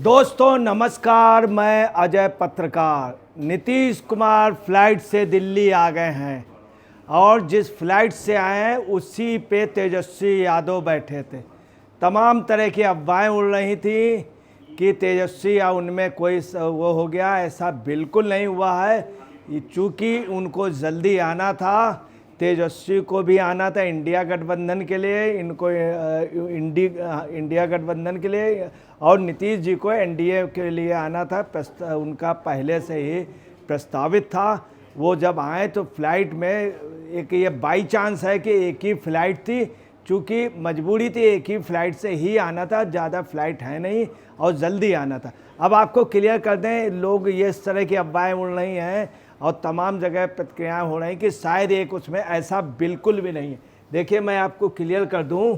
दोस्तों नमस्कार, मैं अजय पत्रकार। नीतीश कुमार फ्लाइट से दिल्ली आ गए हैं और जिस फ्लाइट से आए हैं उसी पे तेजस्वी यादव बैठे थे। तमाम तरह की अफवाहें उड़ रही थी कि तेजस्वी या उनमें कोई वो हो गया। ऐसा बिल्कुल नहीं हुआ है। चूँकि उनको जल्दी आना था, तेजस्वी को भी आना था इंडिया गठबंधन के लिए, इनको इंडिया गठबंधन के लिए, और नीतीश जी को एनडीए के लिए आना था। उनका पहले से ही प्रस्तावित था। वो जब आए तो फ्लाइट में एक ये बाई चांस है कि एक ही फ़्लाइट थी, चूँकि मजबूरी थी, एक ही फ़्लाइट से ही आना था, ज़्यादा फ़्लाइट है नहीं और जल्दी आना था। अब आपको क्लियर कर दें, लोग ये इस तरह की अफवाहें उड़ रही हैं और तमाम जगह प्रतिक्रियाएँ हो रही कि शायद एक उसमें, ऐसा बिल्कुल भी नहीं है। देखिए, मैं आपको क्लियर कर दूं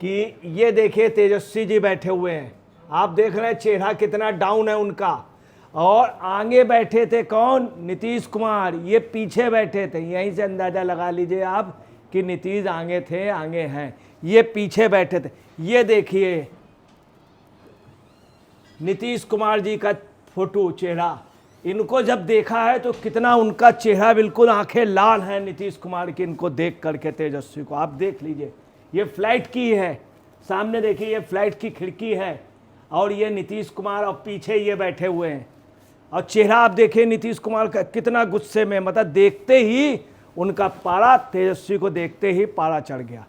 कि ये देखिए तेजस्वी जी बैठे हुए हैं, आप देख रहे हैं चेहरा कितना डाउन है उनका। और आगे बैठे थे कौन? नीतीश कुमार। ये पीछे बैठे थे। यहीं से अंदाज़ा लगा लीजिए आप कि नीतीश आगे थे, आगे हैं, ये पीछे बैठे थे। ये देखिए नीतीश कुमार जी का फोटो, चेहरा। इनको जब देखा है तो कितना उनका चेहरा, बिल्कुल आंखें लाल हैं नीतीश कुमार की, इनको देख करके तेजस्वी को। आप देख लीजिए, ये फ्लाइट की है, सामने देखिए ये फ्लाइट की खिड़की है और ये नीतीश कुमार और पीछे ये बैठे हुए हैं। और चेहरा आप देखिए नीतीश कुमार का कितना गुस्से में, मतलब देखते ही उनका पारा, तेजस्वी को देखते ही पारा चढ़ गया।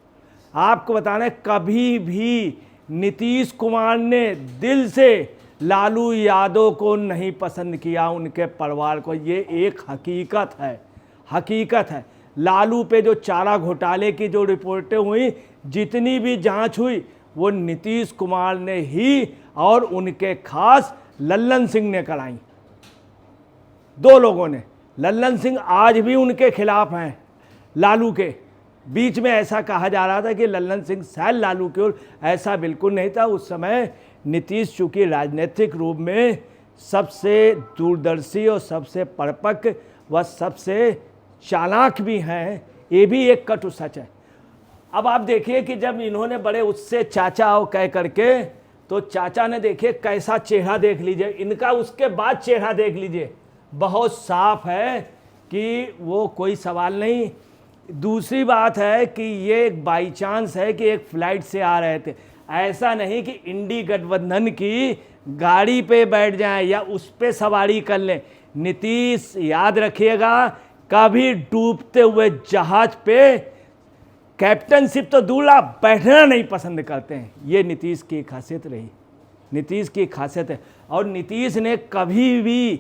आपको बताने, कभी भी नीतीश कुमार ने दिल से लालू यादव को नहीं पसंद किया, उनके परिवार को। ये एक हकीकत है, हकीकत है। लालू पे जो चारा घोटाले की जो रिपोर्टें हुई, जितनी भी जांच हुई, वो नीतीश कुमार ने ही और उनके खास लल्लन सिंह ने कराई। दो लोगों ने। लल्लन सिंह आज भी उनके खिलाफ हैं, लालू के। बीच में ऐसा कहा जा रहा था कि लल्लन सिंह शायद लालू की ओर, ऐसा बिल्कुल नहीं था। उस समय नीतीश चूँकि राजनीतिक रूप में सबसे दूरदर्शी और सबसे परिपक्व व सबसे चालाक भी हैं, ये भी एक कटु सच है। अब आप देखिए कि जब इन्होंने बड़े उससे चाचा आओ कह करके, तो चाचा ने देखिए कैसा चेहरा, देख लीजिए इनका, उसके बाद चेहरा देख लीजिए, बहुत साफ है कि वो कोई सवाल नहीं। दूसरी बात है कि ये एक बाई चांस है कि एक फ़्लाइट से आ रहे थे, ऐसा नहीं कि इंडी गठबंधन की गाड़ी पे बैठ जाएं या उस पे सवारी कर लें। नीतीश, याद रखिएगा, कभी डूबते हुए जहाज पे कैप्टनशिप तो दूल्हा बैठना नहीं पसंद करते हैं। ये नीतीश की खासियत रही, नीतीश की खासियत है। और नीतीश ने कभी भी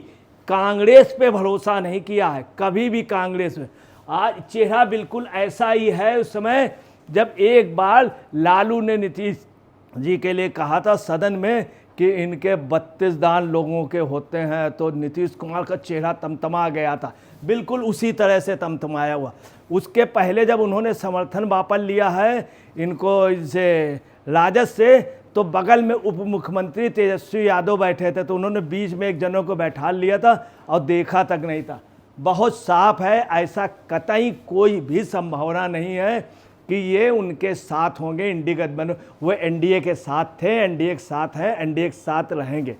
कांग्रेस पे भरोसा नहीं किया है, कभी भी कांग्रेस में। आज चेहरा बिल्कुल ऐसा ही है उस समय जब एक बार लालू ने नीतीश जी के लिए कहा था सदन में कि इनके 32 दान लोगों के होते हैं, तो नीतीश कुमार का चेहरा तमतमा गया था, बिल्कुल उसी तरह से तमतमाया हुआ। उसके पहले जब उन्होंने समर्थन वापस लिया है इनको, इनसे, राजद से, तो बगल में उप मुख्यमंत्री तेजस्वी यादव बैठे थे, तो उन्होंने बीच में एक जनों को बैठा लिया था और देखा तक नहीं था। बहुत साफ है, ऐसा कतई कोई भी संभावना नहीं है कि ये उनके साथ होंगे इंडी गठबंधन। वो एनडीए के साथ थे, एनडीए के साथ हैं, एनडीए के साथ रहेंगे।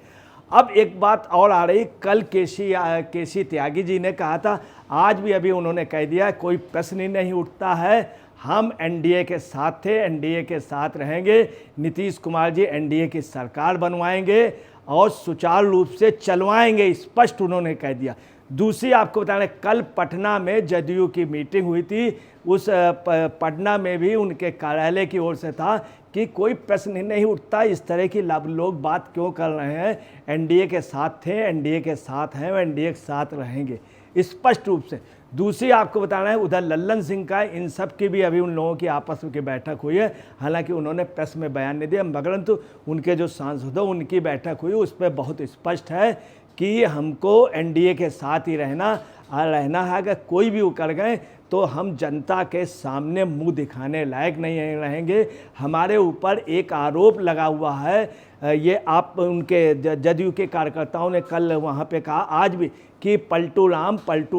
अब एक बात और आ रही, कल केसी त्यागी जी ने कहा था, आज भी अभी उन्होंने कह दिया, कोई प्रश्न ही नहीं उठता है, हम एनडीए के साथ थे, एनडीए के साथ रहेंगे, नीतीश कुमार जी एनडीए की सरकार बनवाएंगे और सुचारू रूप से चलवाएंगे, स्पष्ट उन्होंने कह दिया। दूसरी आपको बता रहे, कल पटना में जदयू की मीटिंग हुई थी, उस पटना में भी उनके कार्यालय की ओर से था कि कोई प्रश्न ही नहीं उठता, इस तरह की लोग बात क्यों कर रहे हैं, एनडीए के साथ थे, एनडीए के साथ हैं, एनडीए के साथ रहेंगे, स्पष्ट रूप से। दूसरी आपको बताना है, उधर लल्लन सिंह का, इन सब की भी अभी उन लोगों की आपस में की बैठक हुई है। हालांकि उन्होंने प्रेस में बयान नहीं दिया, मगर तो उनके जो सांसदों उनकी बैठक हुई, उस पर बहुत स्पष्ट है कि हमको एनडीए के साथ ही रहना है। अगर कोई भी उकर गए तो हम जनता के सामने मुंह दिखाने लायक नहीं रहेंगे। हमारे ऊपर एक आरोप लगा हुआ है, ये आप उनके जदयू के कार्यकर्ताओं ने कल वहाँ पे कहा, आज भी, कि पलटू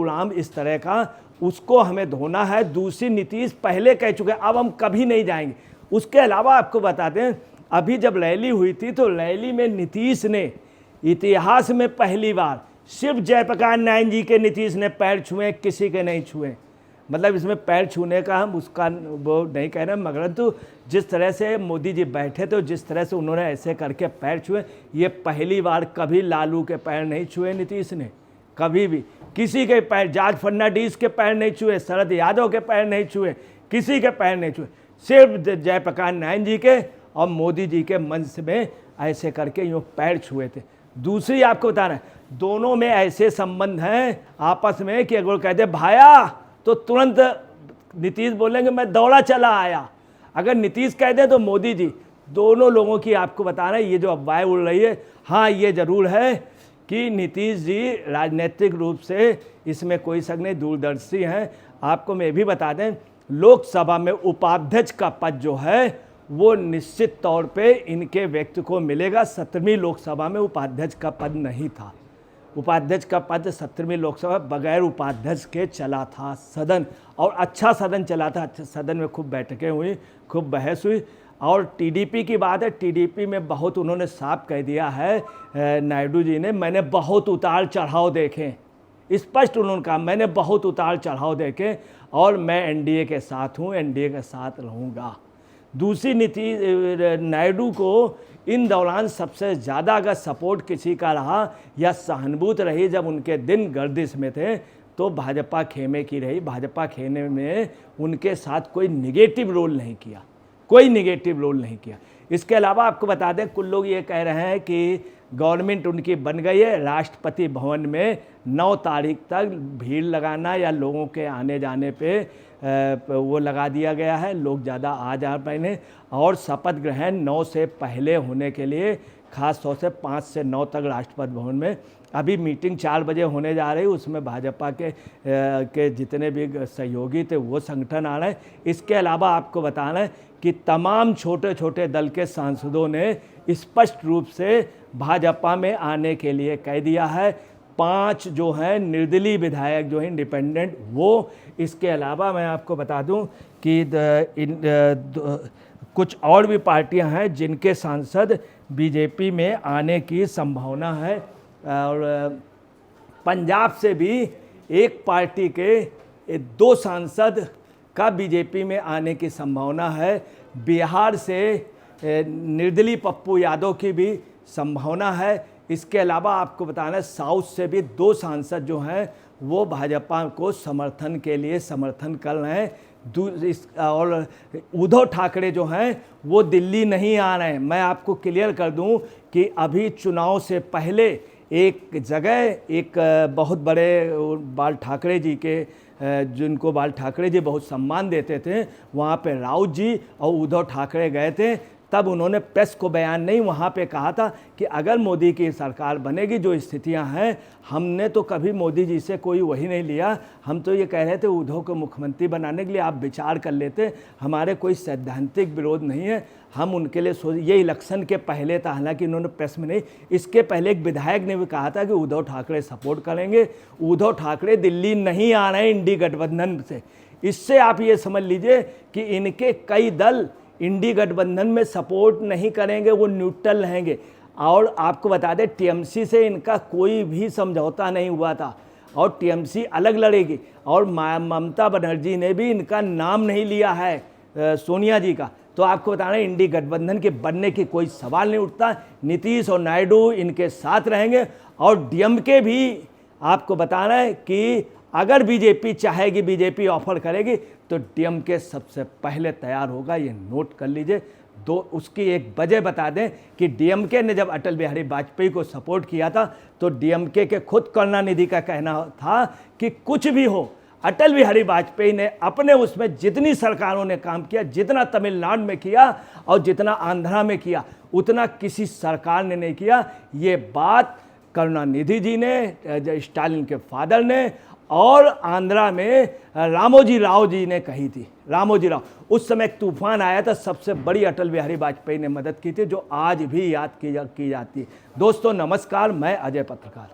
राम इस तरह का, उसको हमें धोना है। दूसरी, नीतीश पहले कह चुके, अब हम कभी नहीं जाएंगे। उसके अलावा आपको बता दें, अभी जब रैली हुई थी तो रैली में नीतीश ने इतिहास में पहली बार सिर्फ जयप्रकाश नारायण जी के नीतीश ने पैर छुए, किसी के नहीं छुए। मतलब इसमें पैर छूने का हम उसका वो नहीं कह रहे, मगर तो जिस तरह से मोदी जी बैठे थे, जिस तरह से उन्होंने ऐसे करके पैर छुए, ये पहली बार। कभी लालू के पैर नहीं छुए नीतीश ने, कभी भी किसी के पैर, जॉर्ज फर्नांडिस के पैर नहीं छुए, शरद यादव के पैर नहीं छुए, किसी के पैर नहीं छुए, सिर्फ जयप्रकाश नारायण जी के और मोदी जी के मंच में ऐसे करके यूँ पैर छुए थे। दूसरी आपको बता रहे हैं, दोनों में ऐसे संबंध हैं आपस में कि अगर कहते भाया तो तुरंत नीतीश बोलेंगे मैं दौड़ा चला आया। अगर नीतीश कह दे तो मोदी जी। दोनों लोगों की आपको बता रहे हैं ये जो अफवाहें उड़ रही है, हाँ ये जरूर है कि नीतीश जी राजनीतिक रूप से इसमें कोई शक नहीं, दूरदर्शी हैं। आपको मैं भी बता दें, लोकसभा में उपाध्यक्ष का पद जो है वो निश्चित तौर पे इनके व्यक्ति को मिलेगा। 17वीं लोकसभा में उपाध्यक्ष का पद नहीं था। उपाध्यक्ष का पद 17वीं लोकसभा बगैर उपाध्यक्ष के चला था सदन, और अच्छा सदन चला था। अच्छा सदन में खूब बैठकें हुई, खूब बहस हुई। और टीडीपी की बात है, टीडीपी में बहुत उन्होंने साफ कह दिया है नायडू जी ने, मैंने बहुत उतार चढ़ाव देखे। स्पष्ट उन्होंने कहा मैंने बहुत उतार चढ़ाव देखे और मैं एनडीए के साथ हूँ, एनडीए के साथ रहूँगा। दूसरी नीति नायडू को इन दौरान सबसे ज़्यादा अगर सपोर्ट किसी का रहा या सहानुभूति रही जब उनके दिन गर्दिश में थे तो भाजपा खेमे की रही। भाजपा खेमे में उनके साथ कोई निगेटिव रोल नहीं किया, कोई निगेटिव रोल नहीं किया। इसके अलावा आपको बता दें, कुछ लोग ये कह रहे हैं कि गवर्नमेंट उनकी बन गई है, राष्ट्रपति भवन में 9 तारीख तक भीड़ लगाना या लोगों के आने जाने पे वो लगा दिया गया है, लोग ज़्यादा आ जा पाए, और शपथ ग्रहण 9 से पहले होने के लिए खास तौर से 5 से 9 तक राष्ट्रपति भवन में अभी मीटिंग 4 बजे होने जा रही है। उसमें भाजपा के जितने भी सहयोगी थे वो संगठन आ रहे हैं। इसके अलावा आपको बताना है कि तमाम छोटे छोटे दल के सांसदों ने स्पष्ट रूप से भाजपा में आने के लिए कह दिया है। 5 जो हैं निर्दलीय विधायक जो हैं इंडिपेंडेंट वो। इसके अलावा मैं आपको बता दूं कि कुछ और भी पार्टियां हैं जिनके सांसद बीजेपी में आने की संभावना है। और पंजाब से भी एक पार्टी के 2 सांसद का बीजेपी में आने की संभावना है। बिहार से निर्दलीय पप्पू यादव की भी संभावना है। इसके अलावा आपको बताना है साउथ से भी 2 सांसद जो हैं वो भाजपा को समर्थन के लिए समर्थन कर रहे हैं। और उद्धव ठाकरे जो हैं वो दिल्ली नहीं आ रहे हैं। मैं आपको क्लियर कर दूं कि अभी चुनाव से पहले एक जगह एक बहुत बड़े बाल ठाकरे जी के जिनको बाल ठाकरे जी बहुत सम्मान देते थे, वहाँ पे राउत जी और उद्धव ठाकरे गए थे। तब उन्होंने प्रेस को बयान नहीं वहाँ पे कहा था कि अगर मोदी की सरकार बनेगी जो स्थितियाँ हैं, हमने तो कभी मोदी जी से कोई वही नहीं लिया, हम तो ये कह रहे थे उद्धव को मुख्यमंत्री बनाने के लिए आप विचार कर लेते, हमारे कोई सैद्धांतिक विरोध नहीं है, हम उनके लिए ये इलेक्शन के पहले था। हालांकि इन्होंने प्रेस में नहीं, इसके पहले एक विधायक ने भी कहा था कि उद्धव ठाकरे सपोर्ट करेंगे। उद्धव ठाकरे दिल्ली नहीं आ रहे हैं इंडी गठबंधन से। इससे आप ये समझ लीजिए कि इनके कई दल इंडी गठबंधन में सपोर्ट नहीं करेंगे, वो न्यूट्रल रहेंगे। और आपको बता दें टीएमसी से इनका कोई भी समझौता नहीं हुआ था और टीएमसी अलग लड़ेगी। और ममता बनर्जी ने भी इनका नाम नहीं लिया है, सोनिया जी का। तो आपको बता रहे हैं इंडी गठबंधन के बनने की कोई सवाल नहीं उठता। नीतीश और नायडू इनके साथ रहेंगे। और डीएमके भी आपको बता रहे हैं कि अगर बीजेपी चाहेगी, बीजेपी ऑफर करेगी तो डीएमके सबसे पहले तैयार होगा। ये नोट कर लीजिए। उसकी एक वजह बता दें कि डीएमके ने जब अटल बिहारी वाजपेयी को सपोर्ट किया था तो डीएमके के खुद करुणानिधि का कहना था कि कुछ भी हो, अटल बिहारी वाजपेयी ने अपने उसमें जितनी सरकारों ने काम किया, जितना तमिलनाडु में किया और जितना आंध्रा में किया, उतना किसी सरकार ने नहीं किया। ये बात करुणानिधि जी ने, स्टालिन के फादर ने, और आंध्रा में रामोजी राव जी ने कही थी। रामोजी राव, उस समय एक तूफान आया था, सबसे बड़ी अटल बिहारी वाजपेयी ने मदद की थी, जो आज भी याद की जाती है। दोस्तों नमस्कार, मैं अजय पत्रकार।